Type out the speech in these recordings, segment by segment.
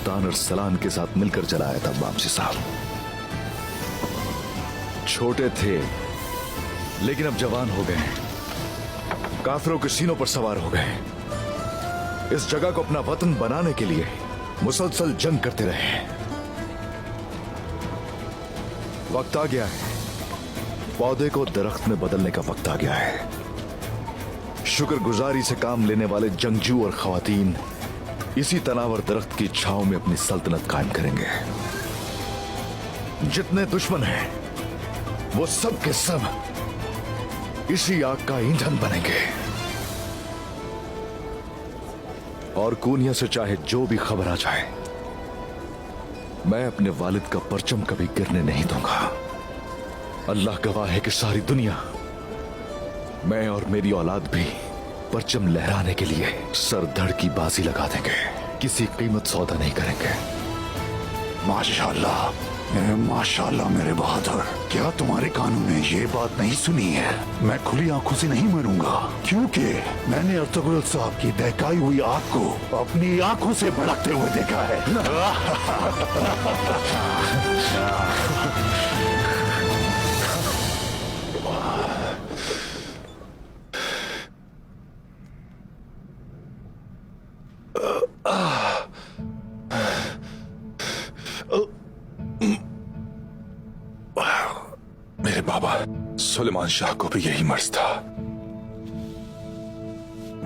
सुल्तान अरसलान के साथ मिलकर चलाया था वामसी साहब। छोटे थे लेकिन अब जवान हो गए, काफिरों के सीनों पर सवार हो गए। इस जगह को अपना वतन बनाने के लिए मुसलसल जंग करते रहे। वक्त आ गया है, पौधे को दरख्त में बदलने का वक्त आ गया है। शुक्रगुजारी से काम लेने वाले जंगजू और खवातीन इसी तनावर दरख्त की छांव में अपनी सल्तनत कायम करेंगे। जितने दुश्मन हैं वो सब के सब इसी आग का ईंधन बनेंगे। और कूनिया से चाहे जो भी खबर आ जाए, मैं अपने वालिद का परचम कभी गिरने नहीं दूंगा। अल्लाह गवाह है कि सारी दुनिया, मैं और मेरी औलाद भी परचम लहराने के लिए सर धड़ की बाजी लगा देंगे, किसी कीमत सौदा नहीं करेंगे। माशाअल्लाह, माशाअल्लाह मेरे बहादुर, क्या तुम्हारे कानों ने ये बात नहीं सुनी है? मैं खुली आंखों से नहीं मरूंगा, क्योंकि मैंने अर्तुगरुल साहब की दहकाई हुई आग को अपनी आंखों से भड़कते हुए देखा है। मेरे बाबा सुलेमान शाह को भी यही मर्ज था।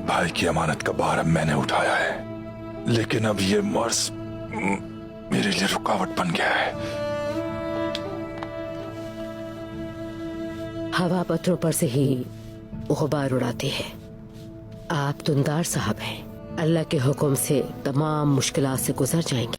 भाई की अमानत का भार अब मैंने उठाया है, लेकिन अब ये मर्ज मेरे लिए रुकावट बन गया है। हवा पत्थरों पर से ही गुबार उड़ाती है। आप दुनदार साहब हैं, अल्लाह के हुक्म से तमाम मुश्किलात से गुजर जाएंगे।